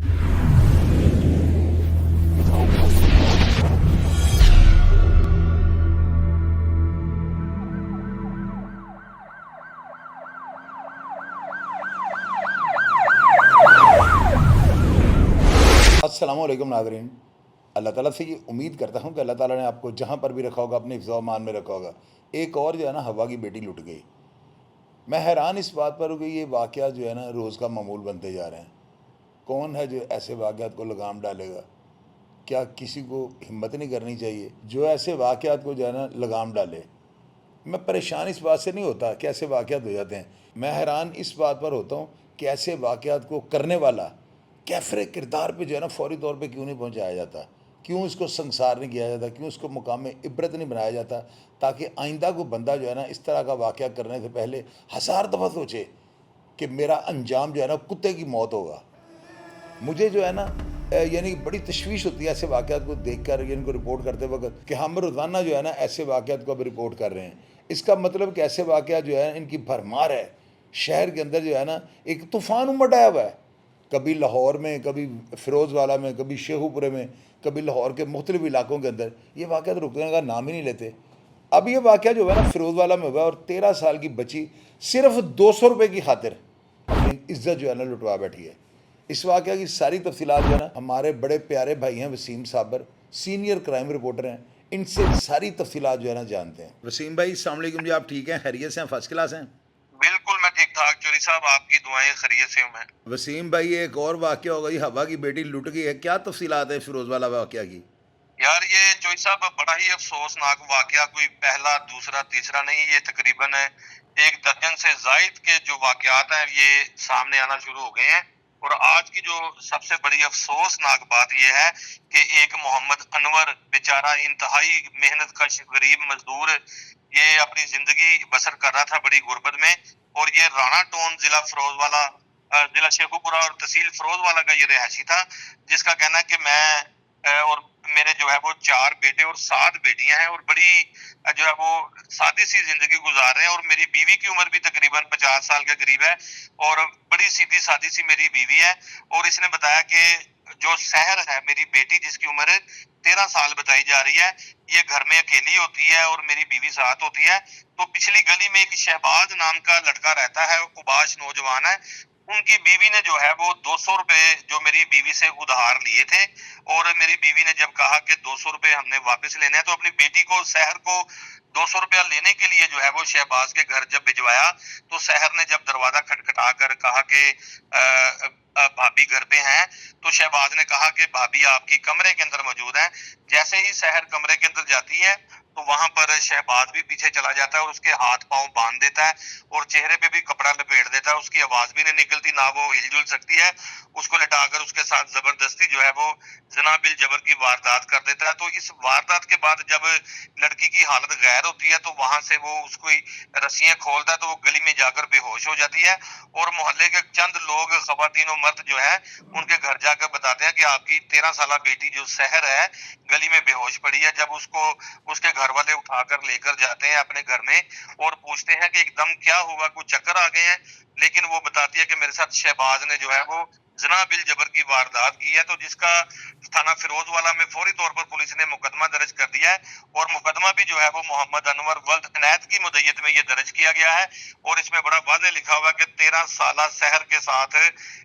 अस्सलामुअलैकुम नाज़रीन। अल्लाह ताला से ये उम्मीद करता हूँ कि अल्लाह ताला ने आपको जहाँ पर भी रखा होगा अपने हिफ्ज़ व अमान में रखा होगा। एक और जो है ना हवा की बेटी लुट गई। मैं हैरान इस बात पर हूँ कि ये वाक़या जो है ना रोज़ का मामूल बनते जा रहे हैं। कौन है जो ऐसे वाक़यात को लगाम डालेगा? क्या किसी को हिम्मत नहीं करनी चाहिए जो ऐसे वाक़यात को जो है ना लगाम डाले? मैं परेशान इस बात से नहीं होता कि ऐसे वाक़यात हो जाते हैं। मैं हैरान इस बात पर होता हूँ कि ऐसे वाक़यात को करने वाला कैफ़रे किरदार पे जो है ना फ़ौरी तौर पे क्यों नहीं पहुँचाया जाता? क्यों इसको संसार नहीं किया जाता? क्यों इसको मुकाम इबरत नहीं बनाया जाता? ताकि आइंदा को बंदा जो है ना इस तरह का वाक़या करने से पहले हज़ार दफ़ा सोचे कि मेरा अंजाम जो है ना कुत्ते की मौत होगा। मुझे जो है ना यानी बड़ी तशवीश होती है ऐसे वाक़यात को देख कर इनको रिपोर्ट करते वक्त कि हम रोज़ाना जो है ना ऐसे वाक़यात को अब रिपोर्ट कर रहे हैं। इसका मतलब कि ऐसे वाक़यात जो है इनकी भरमार है। शहर के अंदर जो है ना एक तूफ़ान उमड़ आया हुआ है। कभी लाहौर में, कभी फ़िरोज़वाला में, कभी शेखुपुरे में, कभी लाहौर के मुख्तलिफ़ इलाकों के अंदर ये वाक़यात रुकने का नाम ही नहीं लेते। अब ये वाक़या जो है ना फ़िरोज़वाला में हुआ और 13 साल की बच्ची सिर्फ़ 200 रुपये की खातिर अपनी इज़्ज़त जो है ना लुटवा बैठी है। इस वाक़या की सारी तफसीलात जो है ना हमारे बड़े प्यारे भाई हैं वसीम साबर, सीनियर क्राइम रिपोर्टर हैं, इनसे सारी तफसीलात जो है ना जानते हैं। वसीम भाई अस्सलाम वालेकुम जी, आप ठीक हैं, खैरियत से हैं, फर्स्ट क्लास हैं? बिल्कुल मैं ठीक ठाक चोरी साहब, आपकी दुआएं खैरियत से हूं मैं। वसीम भाई एक और वाक़या हो गई, हवा की बेटी लुट गई है, क्या तफसीलात है फ़िरोज़वाला वाक़या की? यार ये चोरी साहब बड़ा ही अफसोसनाक वाकया, कोई पहला दूसरा तीसरा नहीं, ये तकरीबन एक दर्जन से जायद के जो वाकयात हैं ये सामने आना शुरू हो गए हैं। और आज की जो सबसे बड़ी अफसोसनाक बात यह है कि एक मोहम्मद अनवर बेचारा इंतहाई मेहनत कश गरीब मजदूर, ये अपनी जिंदगी बसर कर रहा था बड़ी गुर्बत में। और ये राणा टोन जिला फिरोजवाला जिला शेखुपुरा और तहसील फिरोजवाला का ये रिहायशी था, जिसका कहना है कि मैं और मेरे जो है वो 4 बेटे और 7 बेटियां हैं और बड़ी जो है वो सादी सी जिंदगी गुजार रहे हैं। और मेरी बीवी की उम्र भी तकरीबन 50 साल के करीब है और बड़ी सीधी सादी सी मेरी बीवी है। और इसने बताया कि जो शहर है, मेरी बेटी जिसकी उम्र 13 साल बताई जा रही है, ये घर में अकेली होती है और मेरी बीवी साथ होती है। तो पिछली गली में एक शहबाज नाम का लड़का रहता है, उबाश नौजवान है। उनकी बीवी ने जो है वो 200 रुपए जो मेरी बीवी से उधार लिए थे। और मेरी बीवी ने जब कहा कि 200 रुपए हमने वापस लेने हैं, तो अपनी बेटी को शहर को 200 रुपया लेने के लिए जो है वो शहबाज के घर जब भिजवाया, तो शहर ने जब दरवाजा खटखटा कर कहा कि भाभी घर पे हैं, तो शहबाज ने कहा कि भाभी आपकी कमरे के अंदर मौजूद है। जैसे ही शहर कमरे के अंदर जाती है तो वहां पर शहबाज भी पीछे चला जाता है और उसके हाथ पांव बांध देता है और चेहरे पे भी कपड़ा लपेट देता है। उसकी आवाज भी नहीं निकलती, ना वो हिलजुल सकती है। उसको लिटाकर उसके साथ जबरदस्ती जो है वो जना बिल जबर की वारदात कर देता है। तो इस वारदात के बाद जब लड़की की हालत गैर होती है तो वहां से वो उसको रस्सियां खोलता है, तो वो गली में जाकर बेहोश हो जाती है। और मोहल्ले के चंद लोग, खवातीन और मर्द जो है, उनके घर जाकर बताते हैं कि आपकी 13 साल बेटी जो शहर है गली में बेहोश पड़ी है। जब उसको उसके घर वाले उठाकर लेकर जाते हैं अपने घर में और पूछते हैं कि एकदम क्या हुआ, कुछ चक्कर आ गए हैं, लेकिन वो बताती है कि मेरे साथ शहबाज ने जो है वो जना बिल जबर की वारदात की है। तो जिसका थाना फिरोजवाला में फौरी तौर पर पुलिस ने मुकदमा दर्ज कर दिया है। और मुकदमा भी जो है वो मोहम्मद अनवर वल्द इनायत की मुद्दत में ये दर्ज किया गया है। और इसमें बड़ा वाज़ेह लिखा हुआ है कि 13 साल शहर के साथ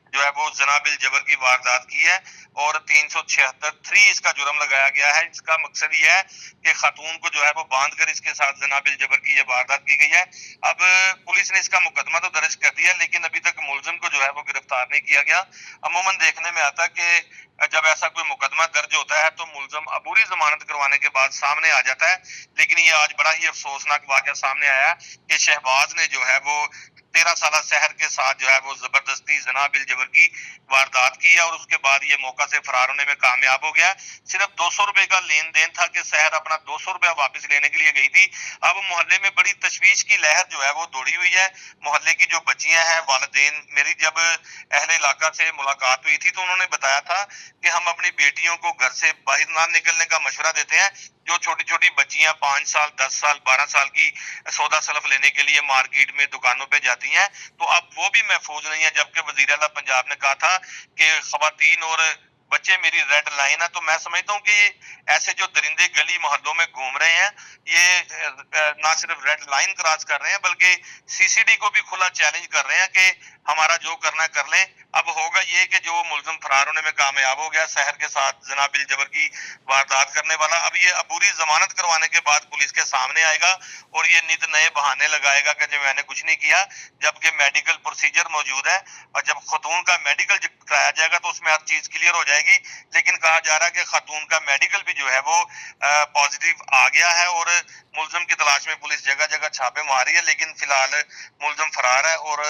जो है वो जना बिल जबर की वारदात की है। और 376 इसका जुर्म लगाया गया है। इसका मकसद ये है कि खातून को जो है वो बांध कर इसके साथ जना बिल जबर की ये वारदात की गई है। अब पुलिस ने इसका मुकदमा तो दर्ज कर दिया, लेकिन अभी तक मुलजिम को जो है वो गिरफ्तार नहीं किया गया। अमूमन देखने में आता है कि जब ऐसा कोई मुकदमा दर्ज होता है तो मुलजिम अबूरी जमानत करवाने के बाद सामने आ जाता है। लेकिन ये आज बड़ा ही अफसोसनाक वाकया सामने आया कि शहबाज ने जो है वो 13 साल शहर के साथ जो है वो जबरदस्ती जना बिल जबर की वारदात की है और उसके बाद ये मौका से फरार होने में कामयाब हो गया। सिर्फ 200 रुपए का लेन देन था कि शहर अपना 200 रुपया वापस लेने के लिए गई थी। अब मोहल्ले में बड़ी तशवीश की लहर जो है वो दौड़ी हुई है। मोहल्ले की जो बच्चियां हैं, वालिदैन, मेरी जब अहले इलाका से मुलाकात हुई थी तो उन्होंने बताया था कि हम अपनी बेटियों को घर से बाहर ना निकलने का मशवरा देते हैं, جو چھوٹی چھوٹی بچیاں 5 سال 10 سال 12 سال کی سودا سلف لینے کے لیے مارکیٹ میں دکانوں پہ جاتی ہیں، تو اب وہ بھی محفوظ نہیں ہے، جبکہ وزیر اعلیٰ پنجاب نے کہا تھا کہ خواتین اور بچے میری ریڈ لائن ہے۔ تو میں سمجھتا ہوں کہ یہ ایسے جو درندے گلی محلوں میں گھوم رہے ہیں، یہ نہ صرف ریڈ لائن کراس کر رہے ہیں بلکہ سی سی ڈی کو بھی کھلا چیلنج کر رہے ہیں کہ ہمارا جو کرنا ہے کر لیں۔ اب ہوگا یہ کہ جو ملزم فرار ہونے میں کامیاب ہو گیا شہر کے ساتھ زنا بالجبر کی واردات کرنے والا، اب یہ عبوری ضمانت کروانے کے بعد پولیس کے سامنے آئے گا اور یہ نت نئے بہانے لگائے گا کہ جو میں نے کچھ نہیں کیا، جبکہ میڈیکل پروسیجر موجود ہے، اور جب خاتون کا میڈیکل کرایا جائے گا تو اس میں ہر چیز کلیئر ہو جائے گی۔ لیکن کہا جا رہا ہے کہ خاتون کا میڈیکل بھی جو ہے وہ پازیٹیو آ گیا ہے، اور ملزم کی تلاش میں پولیس جگہ جگہ چھاپے ماری ہے، لیکن فی الحال ملزم فرار ہے۔ اور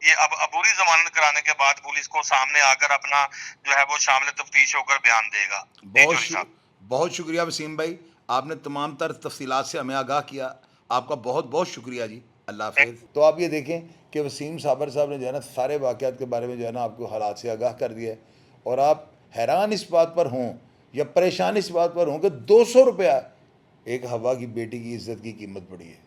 یہ اب عبوری ضمانت کرانے کے بعد پولیس کو سامنے آ کر اپنا جو ہے وہ شامل تفتیش ہو کر بیان دے گا۔ چوری صاحب بہت شکریہ وسیم بھائی، آپ نے تمام تر تفصیلات سے ہمیں آگاہ کیا، آپ کا بہت بہت شکریہ جی، اللہ حافظ۔ تو آپ یہ دیکھیں کہ وسیم صابر صاحب نے جو ہے نا سارے واقعات کے بارے میں جو ہے نا آپ کو حالات سے آگاہ کر دیا ہے، اور آپ حیران اس بات پر ہوں یا پریشان اس بات پر ہوں کہ 200 روپیہ ایک ہوا کی بیٹی کی عزت کی قیمت پڑی ہے۔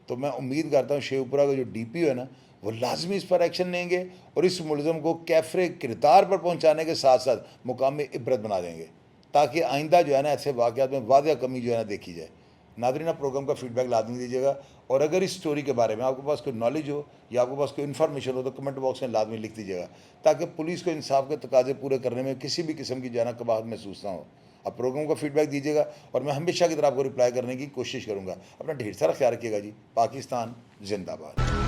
تو میں امید کرتا ہوں شیو پورہ کا جو ڈی پی او ہے نا وہ لازمی اس پر ایکشن لیں گے اور اس ملزم کو کیفر کردار پر پہنچانے کے ساتھ ساتھ مقام عبرت بنا دیں گے، تاکہ آئندہ جو ہے نا ایسے واقعات میں واضح کمی جو ہے نا دیکھی جائے۔ ناظرین، آپ پروگرام کا فیڈ بیک لازمی دیجیے گا، اور اگر اس سٹوری کے بارے میں آپ کے پاس کوئی نالج ہو یا آپ کے پاس کوئی انفارمیشن ہو تو کمنٹ باکس میں لازمی لکھ دیجیے گا، تاکہ پولیس کو انصاف کے تقاضے پورے کرنے میں کسی بھی قسم کی جو ہے نا قباحت محسوس نہ ہو۔ آپ پروگرام کا فیڈ بیک دیجیے گا اور میں ہمیشہ کی طرح آپ کو رپلائی کرنے کی کوشش کروں گا۔ اپنا ڈھیر سارا خیال رکھیے گا جی۔ پاکستان زندہ باد۔